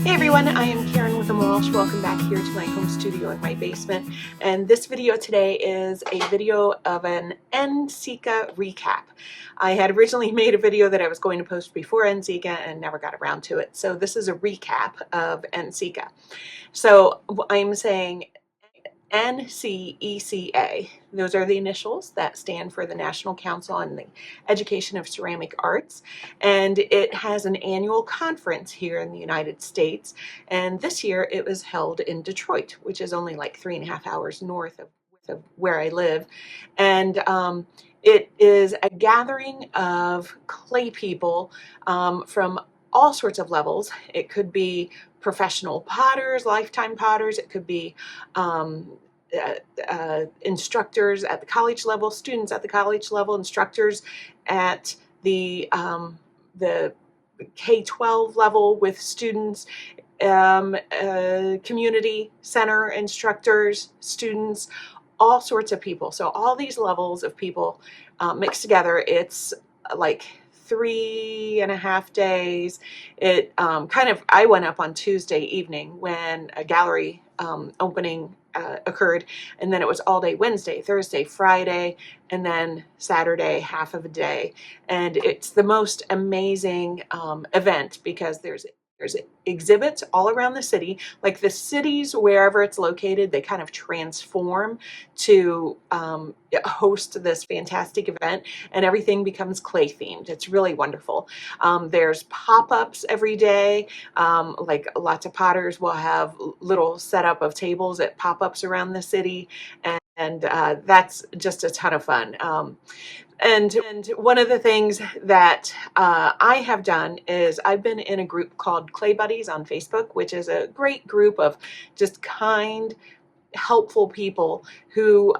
Hey everyone, I am Karen with Walsh. Welcome back here to my home studio in my basement. And this video today is a video of an NCECA recap. I had originally made a video that I was going to post before NCECA and never got around to it. So this is a recap of NCECA. So I'm saying NCECA. Those are the initials that stand for the National Council on the Education of Ceramic Arts, and it has an annual conference here in the United States, and this year it was held in Detroit, which is only like 3.5 hours north of where I live, and it is a gathering of clay people from all sorts of levels. It could be professional potters, lifetime potters. It could be instructors at the college level, students at the college level, instructors at the K-12 level with students, community center instructors, students, all sorts of people. So all these levels of people mixed together. It's like 3.5 days. It I went up on Tuesday evening when a gallery opening occurred, and then it was all day Wednesday, Thursday, Friday, and then Saturday, half of a day. And it's the most amazing event because there's exhibits all around the city. Like the cities, wherever it's located, they kind of transform to host this fantastic event, and everything becomes clay themed. It's really wonderful. There's pop-ups every day. Like lots of potters will have little setup of tables at pop-ups around the city, and that's just a ton of fun. And one of the things that I have done is I've been in a group called Clay Buddies on Facebook, which is a great group of just kind, helpful people who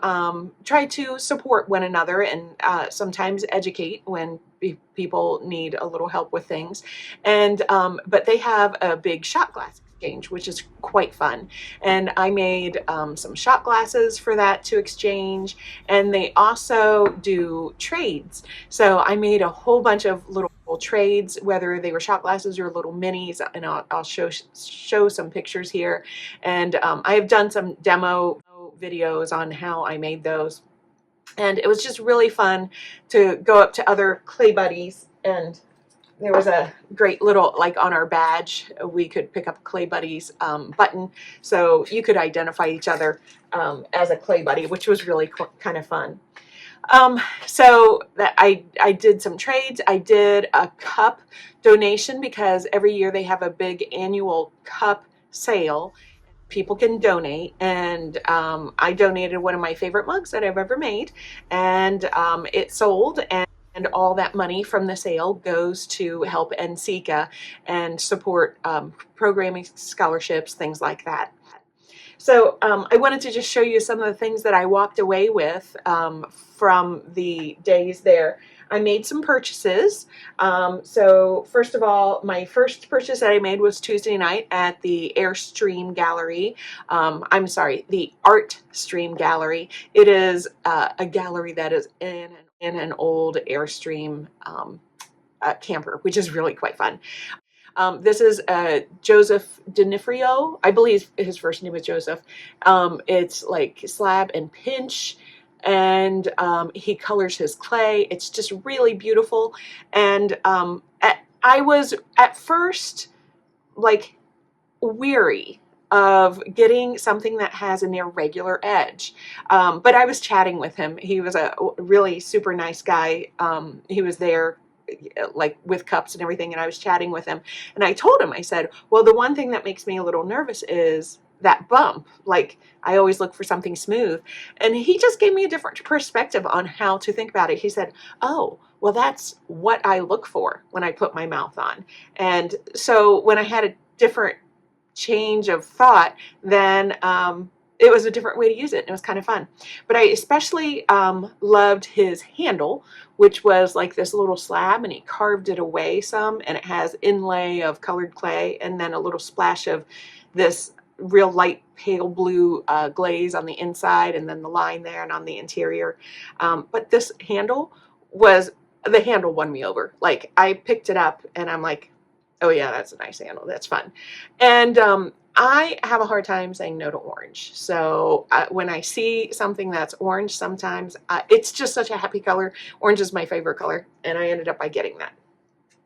try to support one another and sometimes educate when people need a little help with things. And but they have a big shot glass exchange, which is quite fun. And I made some shot glasses for that to exchange. And they also do trades. So I made a whole bunch of little trades, whether they were shot glasses or little minis, and I'll show some pictures here. And I have done some demo videos on how I made those. And it was just really fun to go up to other clay buddies, and there was a great little, like on our badge, we could pick up a Clay Buddies button, so you could identify each other as a Clay Buddy, which was really kind of fun. So that I did some trades. I did a cup donation because every year they have a big annual cup sale. People can donate, and I donated one of my favorite mugs that I've ever made, and it sold, and all that money from the sale goes to help NCECA and support programming scholarships, things like that. So I wanted to just show you some of the things that I walked away with from the days there. I made some purchases. So first of all, my first purchase that I made was Tuesday night at the Airstream Gallery. I'm sorry, the Art Stream Gallery. It is a gallery that is in an old Airstream camper, which is really quite fun. This is Joseph D'Onofrio. I believe his first name is Joseph. It's like slab and pinch, and he colors his clay. It's just really beautiful. And I was at first like weary of getting something that has an irregular edge. But I was chatting with him. He was a really super nice guy. He was there like with cups and everything, and I was chatting with him, and I told him, I said, well, the one thing that makes me a little nervous is that bump. Like, I always look for something smooth. And he just gave me a different perspective on how to think about it. He said, oh, well, that's what I look for when I put my mouth on. And so when I had a different change of thought, then it was a different way to use it. And it was kind of fun. But I especially loved his handle, which was like this little slab, and he carved it away some, and it has inlay of colored clay and then a little splash of this real light pale blue glaze on the inside, and then the line there and on the interior. But this handle won me over. Like, I picked it up and I'm like, Oh yeah, that's a nice handle. That's fun. And I have a hard time saying no to orange. So when I see something that's orange, sometimes it's just such a happy color. Orange is my favorite color, and I ended up by getting that.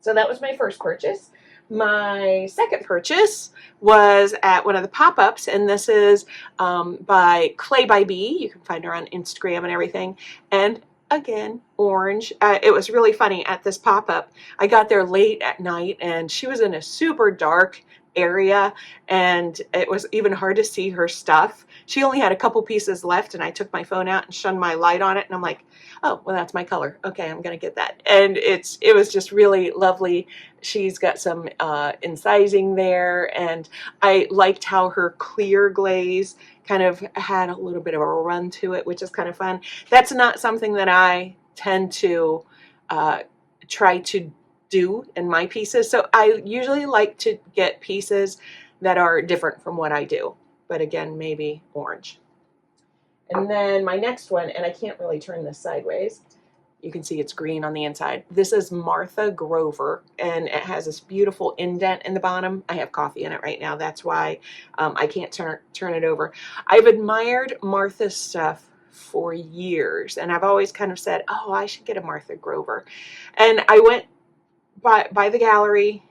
So that was my first purchase. My second purchase was at one of the pop-ups, and this is by Clay by Bee. You can find her on Instagram and everything. And again, orange. It was really funny at this pop-up. I got there late at night, and she was in a super dark area, and it was even hard to see her stuff. She only had a couple pieces left, and I took my phone out and shone my light on it, and I'm like, oh, well, that's my color. Okay, I'm gonna get that. And it was just really lovely. She's got some incising there, and I liked how her clear glaze kind of had a little bit of a run to it, which is kind of fun. That's not something that I tend to try to do in my pieces. So I usually like to get pieces that are different from what I do. But again, maybe orange. And then my next one, and I can't really turn this sideways. You can see it's green on the inside. This is Martha Grover, and it has this beautiful indent in the bottom. I have coffee in it right now. That's why I can't turn it over. I've admired Martha's stuff for years, and I've always kind of said, oh, I should get a Martha Grover. And I went by the gallery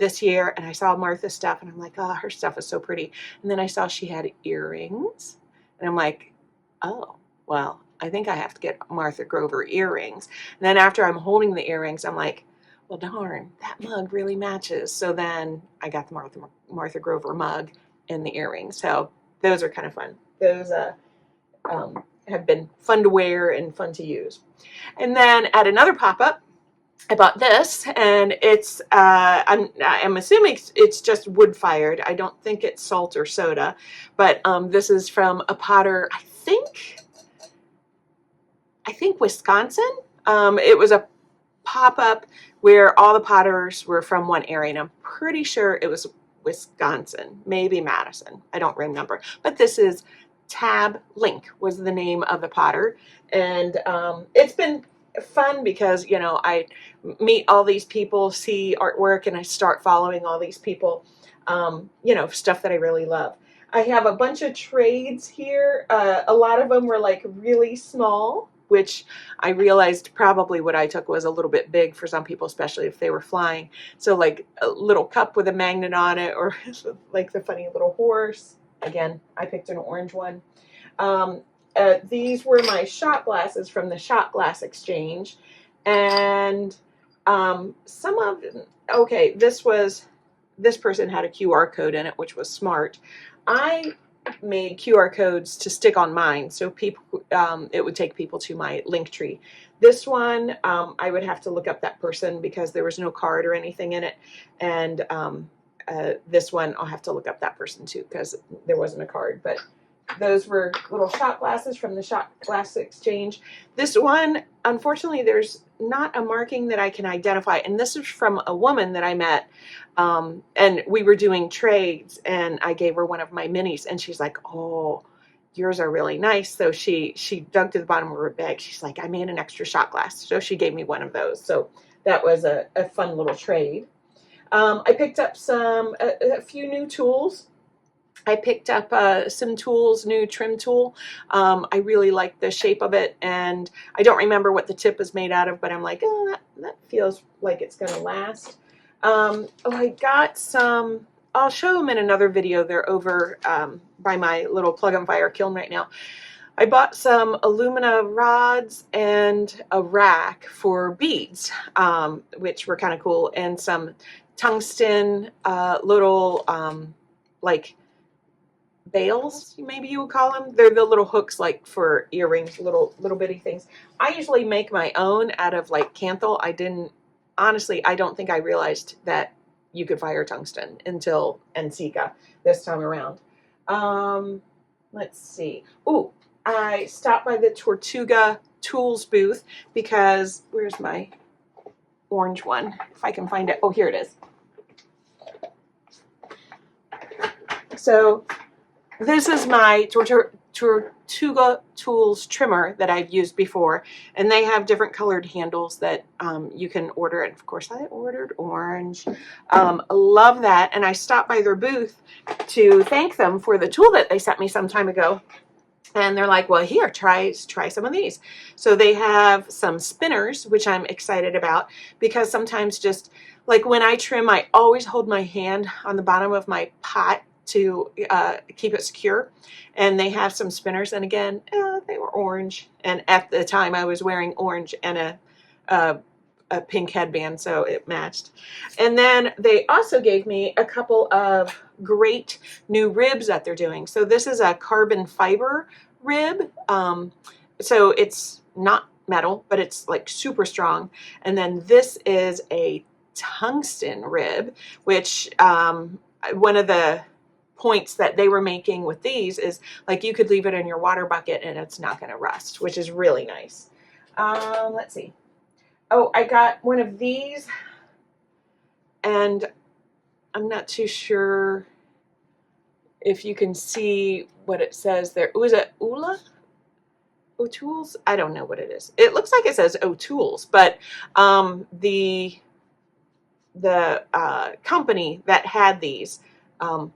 this year, and I saw Martha's stuff, and I'm like, oh, her stuff is so pretty. And then I saw she had earrings, and I'm like, oh, well, I think I have to get Martha Grover earrings. And then after I'm holding the earrings, I'm like, well, darn, that mug really matches. So then I got the Martha Grover mug and the earrings. So those are kind of fun. Those have been fun to wear and fun to use. And then at another pop-up, I bought this, and it's I'm assuming it's just wood fired. I don't think it's salt or soda, but this is from a potter, I think Wisconsin. It was a pop-up where all the potters were from one area, and I'm pretty sure it was Wisconsin, maybe Madison. I don't remember, but this is Tab Link was the name of the potter, and it's been fun because, you know, I meet all these people, see artwork, and I start following all these people, you know, stuff that I really love. I have a bunch of trades here. A lot of them were like really small, which I realized probably what I took was a little bit big for some people, especially if they were flying. So like a little cup with a magnet on it, or like the funny little horse. Again, I picked an orange one. These were my shot glasses from the Shot Glass Exchange. And some of, okay, this person had a QR code in it, which was smart. I made QR codes to stick on mine, so people, it would take people to my link tree. This one, I would have to look up that person because there was no card or anything in it. And this one, I'll have to look up that person too because there wasn't a card. But those were little shot glasses from the Shot Glass Exchange. This one, unfortunately, there's not a marking that I can identify. And this is from a woman that I met. And we were doing trades, and I gave her one of my minis, and she's like, oh, yours are really nice. So she dug to the bottom of her bag. She's like, I made an extra shot glass. So she gave me one of those. So that was a fun little trade. I picked up a few new tools. I picked up some tools, new trim tool. I really like the shape of it, and I don't remember what the tip is made out of, but I'm like, oh, that feels like it's going to last. I got some, I'll show them in another video. They're over by my little plug-and-fire kiln right now. I bought some alumina rods and a rack for beads, which were kind of cool, and some tungsten little like bails, maybe you would call them. They're the little hooks like for earrings, little bitty things. I usually make my own out of like Canthal. Honestly, I don't think I realized that you could fire tungsten until NCECA this time around. Let's see. Ooh, I stopped by the Tortuga Tools booth because, where's my orange one? If I can find it. Oh, here it is. So this is my Tortuga Tools trimmer that I've used before, and they have different colored handles that you can order. And of course, I ordered orange. Love that. And I stopped by their booth to thank them for the tool that they sent me some time ago. And they're like, well, here, try some of these. So they have some spinners, which I'm excited about, because sometimes just like when I trim, I always hold my hand on the bottom of my pot to keep it secure. And they have some spinners, and again, they were orange. And at the time, I was wearing orange and a pink headband, so it matched. And then they also gave me a couple of great new ribs that they're doing. So this is a carbon fiber rib. So it's not metal, but it's like super strong. And then this is a tungsten rib, which one of the points that they were making with these is like you could leave it in your water bucket and it's not going to rust, which is really nice. Let's see. Oh, I got one of these, and I'm not too sure if you can see what it says there. Was it Ula? O'Tools? I don't know what it is. It looks like it says O'Tools, but the company that had these, I'll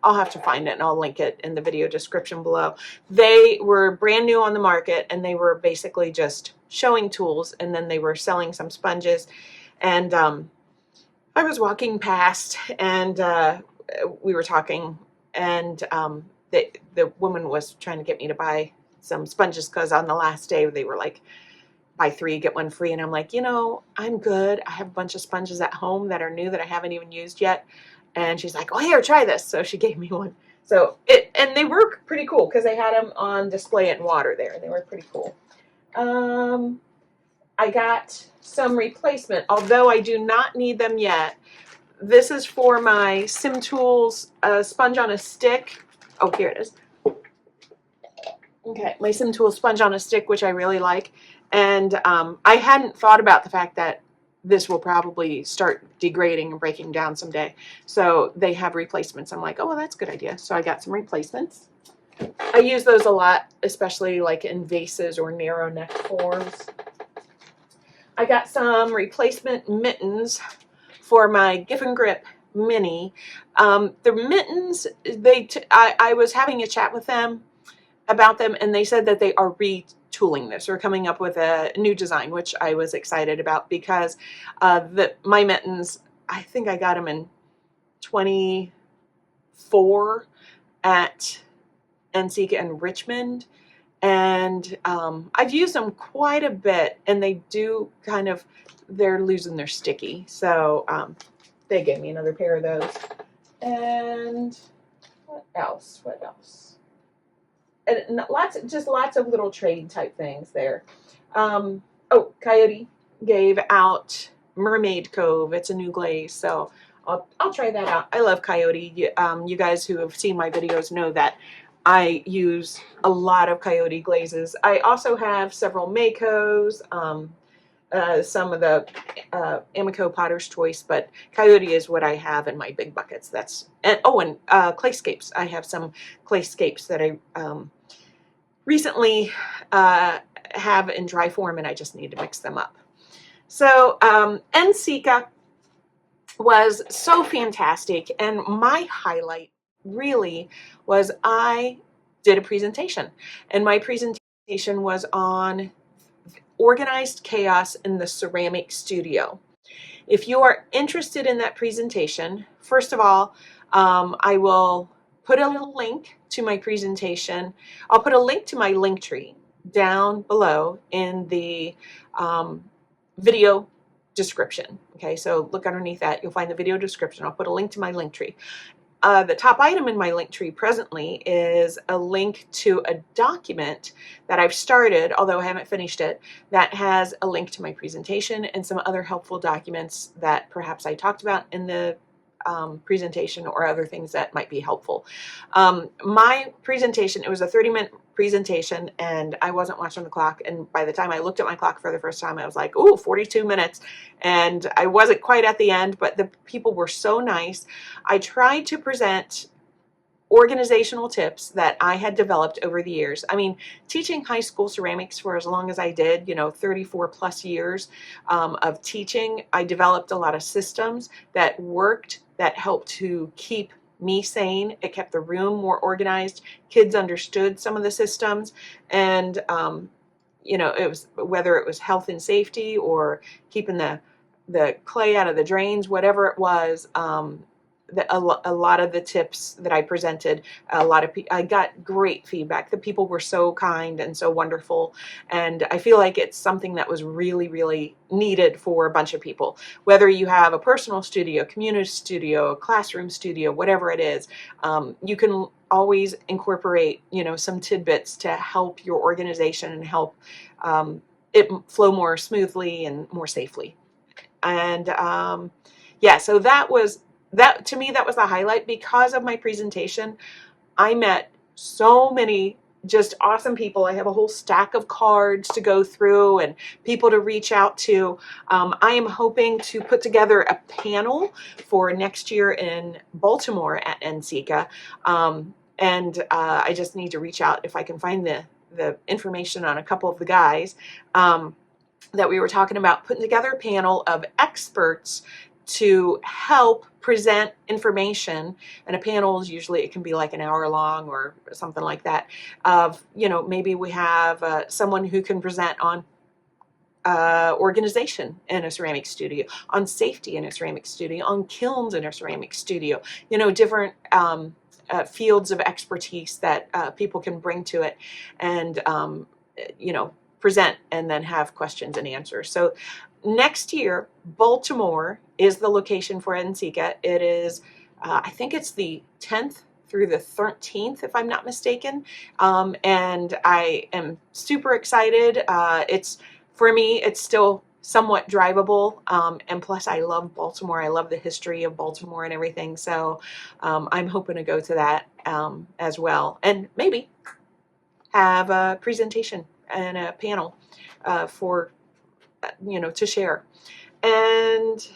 have to find it and I'll link it in the video description below. They were brand new on the market, and they were basically just showing tools, and then they were selling some sponges. And I was walking past, and we were talking, and the woman was trying to get me to buy some sponges because on the last day they were like, buy 3, get 1 free. And I'm like, you know, I'm good. I have a bunch of sponges at home that are new that I haven't even used yet. And she's like, oh, here, try this. So she gave me one. So and they were pretty cool because they had them on display in water there. They were pretty cool. I got some replacement, although I do not need them yet. This is for my Sim Tools sponge on a stick. Oh, here it is. Okay, my Sim Tools sponge on a stick, which I really like. And I hadn't thought about the fact that this will probably start degrading and breaking down someday. So they have replacements. I'm like, oh, well, that's a good idea. So I got some replacements. I use those a lot, especially like in vases or narrow neck forms. I got some replacement mittens for my Gif and Grip Mini. The mittens, I was having a chat with them about them, and they said that they are retooling this or coming up with a new design, which I was excited about because my mittens, I think I got them in 24 at NCECA in Richmond, and I've used them quite a bit, and they do kind of, they're losing their sticky, so they gave me another pair of those. And what else? And lots of little trade type things there. Oh, Coyote gave out Mermaid Cove. It's a new glaze, so I'll try that out. I love Coyote. You guys who have seen my videos know that I use a lot of Coyote glazes. I also have several Makos, some of the Amico Potter's Choice, but Coyote is what I have in my big buckets. And Clayscapes. I have some Clayscapes that I recently have in dry form, and I just need to mix them up. So NCECA was so fantastic, and my highlight really was I did a presentation, and my presentation was on organized chaos in the ceramic studio. If you are interested in that presentation, first of all, I will put a little link to my presentation. I'll put a link to my link tree down below in the video description. Okay, so look underneath that. You'll find the video description. I'll put a link to my link tree. The top item in my link tree presently is a link to a document that I've started, although I haven't finished it, that has a link to my presentation and some other helpful documents that perhaps I talked about in the presentation or other things that might be helpful. My presentation, it was a 30-minute presentation, and I wasn't watching the clock, and by the time I looked at my clock for the first time, I was like, ooh, 42 minutes, and I wasn't quite at the end, but the people were so nice. I tried to present organizational tips that I had developed over the years. I mean, teaching high school ceramics for as long as I did, 34 plus years of teaching, I developed a lot of systems that worked, that helped to keep me sane. It kept the room more organized. Kids understood some of the systems, and it was, whether it was health and safety or keeping the clay out of the drains, whatever it was. A lot of the tips that I presented, I got great feedback. The people were so kind and so wonderful, and I feel like it's something that was really, really needed for a bunch of people. Whether you have a personal studio, community studio, classroom studio, whatever it is, you can always incorporate, some tidbits to help your organization and help it flow more smoothly and more safely. And so that to me, that was the highlight. Because of my presentation, I met so many just awesome people. I have a whole stack of cards to go through and people to reach out to. I am hoping to put together a panel for next year in Baltimore at NCECA. And I just need to reach out if I can find the information on a couple of the guys that we were talking about, putting together a panel of experts to help present information. And a panel is usually, it can be like an hour long or something like that, of, maybe we have someone who can present on organization in a ceramic studio, on safety in a ceramic studio, on kilns in a ceramic studio, different fields of expertise that people can bring to it, and present and then have questions and answers. So next year, Baltimore is the location for NCECA. It is, I think it's the 10th through the 13th, if I'm not mistaken. And I am super excited. For me, it's still somewhat drivable. And plus, I love Baltimore. I love the history of Baltimore and everything. So I'm hoping to go to that as well. And maybe have a presentation and a panel for to share. And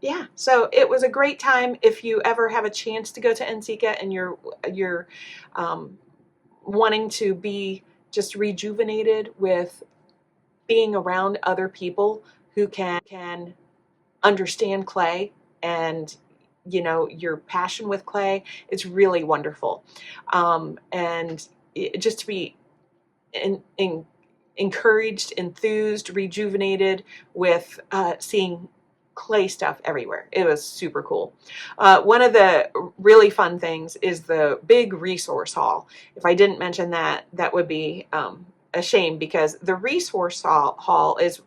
yeah, so it was a great time. If you ever have a chance to go to NCECA and you're wanting to be just rejuvenated with being around other people who can understand clay and your passion with clay, it's really wonderful. And just to be encouraged, enthused, rejuvenated with seeing clay stuff everywhere. It was super cool. One of the really fun things is the big resource hall. If I didn't mention that, that would be a shame, because the resource hall is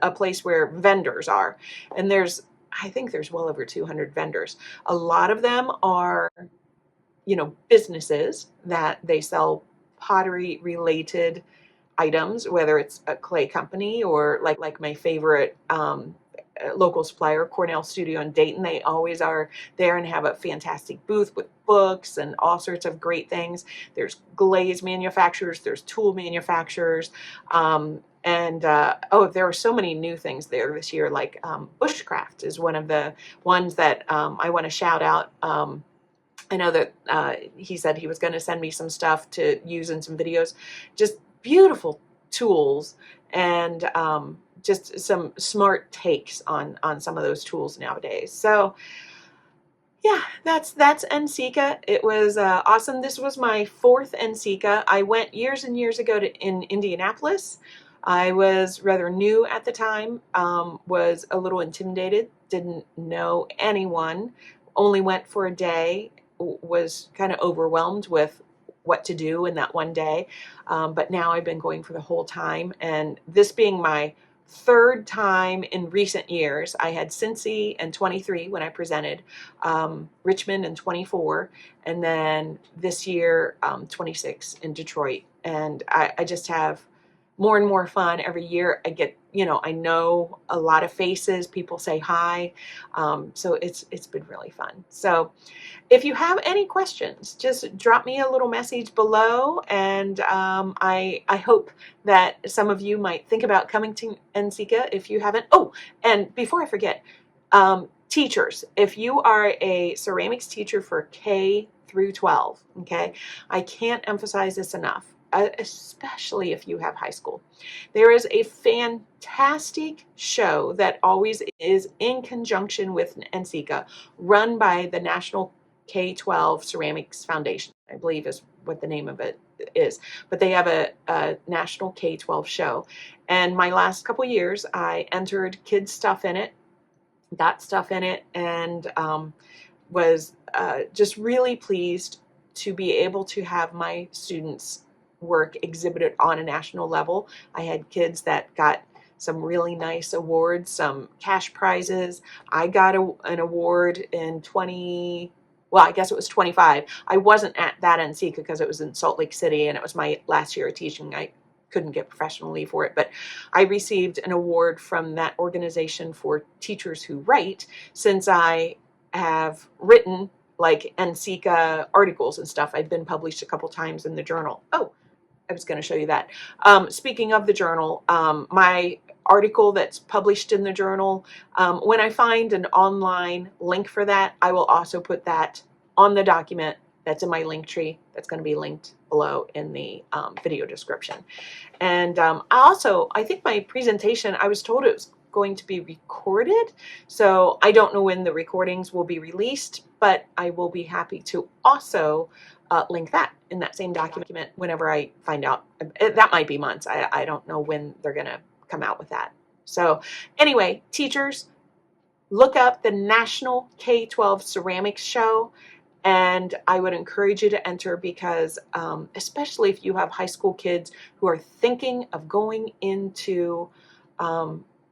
a place where vendors are. And I think there's well over 200 vendors. A lot of them are, businesses that they sell pottery related items, whether it's a clay company or like my favorite local supplier, Cornell Studio in Dayton. They always are there and have a fantastic booth with books and all sorts of great things. There's glaze manufacturers, there's tool manufacturers, and there are so many new things there this year, like Bushcraft is one of the ones that I want to shout out. I know that he said he was going to send me some stuff to use in some videos. Just beautiful tools, and just some smart takes on some of those tools nowadays. So yeah, that's NCECA. It was awesome. This was my 4th NCECA. I went years and years ago in Indianapolis. I was rather new at the time, was a little intimidated, didn't know anyone, only went for a day, was kind of overwhelmed with what to do in that one day. But now I've been going for the whole time, and this being my 3rd time in recent years. I had Cincy in 23 when I presented, Richmond in 24, and then this year 26 in Detroit. And I just have more and more fun every year. I get, I know a lot of faces, people say hi. So it's been really fun. So if you have any questions, just drop me a little message below, and I hope that some of you might think about coming to NCECA if you haven't. Oh, and before I forget, teachers, if you are a ceramics teacher for K through 12. Okay, I can't emphasize this enough, especially if you have high school. There is a fantastic show that always is in conjunction with NCECA, run by the National K-12 Ceramics Foundation, I believe is what the name of it is. But they have a National K-12 show. And my last couple years, I entered kids stuff in it, got stuff in it, and was just really pleased to be able to have my students' work exhibited on a national level. I had kids that got some really nice awards, some cash prizes. I got an award in well, I guess it was 25. I wasn't at that NCECA because it was in Salt Lake City and it was my last year of teaching. I couldn't get professional leave for it, but I received an award from that organization for teachers who write, since I have written like NCECA articles and stuff. I've been published a couple times in the journal. Oh, I was going to show you that. Speaking of the journal, my article that's published in the journal, when I find an online link for that, I will also put that on the document that's in my link tree. That's going to be linked below in the video description. And I think my presentation, I was told it was going to be recorded, so I don't know when the recordings will be released, but I will be happy to also link that in that same document whenever I find out. That might be months. I don't know when they're going to come out with that. So anyway, teachers, look up the National K-12 Ceramics Show, and I would encourage you to enter because especially if you have high school kids who are thinking of going into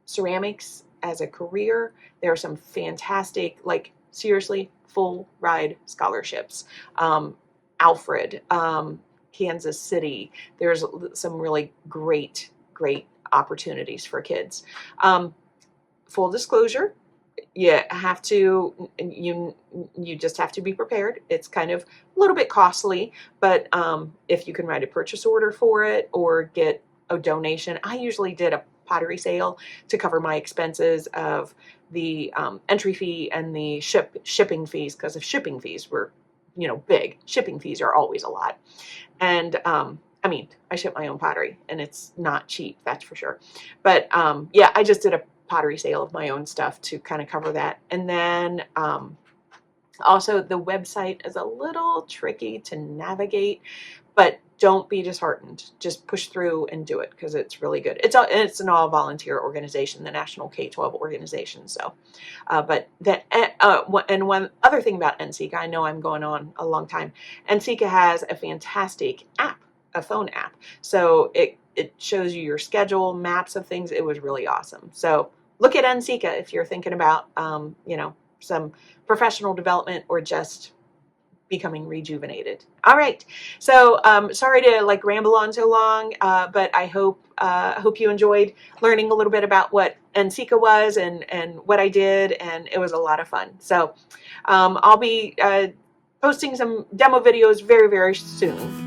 ceramics as a career, there are some fantastic, like seriously, full ride scholarships. Alfred, Kansas City, there's some really great opportunities for kids. Full disclosure, you just have to be prepared. It's kind of a little bit costly, but if you can write a purchase order for it or get a donation, I usually did a pottery sale to cover my expenses of the entry fee and the shipping fees, because if shipping fees were big, shipping fees are always a lot. And I mean, I ship my own pottery and it's not cheap, that's for sure. But yeah, I just did a pottery sale of my own stuff to kind of cover that. And then also the website is a little tricky to navigate, but don't be disheartened. Just push through and do it because it's really good. It's an all volunteer organization, the National K-12 organization. So, but that and one other thing about NCECA, I know I'm going on a long time. NCECA has a fantastic app, a phone app. So it shows you your schedule, maps of things. It was really awesome. So look at NCECA if you're thinking about some professional development or just becoming rejuvenated. All right, so sorry to like ramble on so long, but I hope you enjoyed learning a little bit about what NCECA was and what I did, and it was a lot of fun. So I'll be posting some demo videos very soon.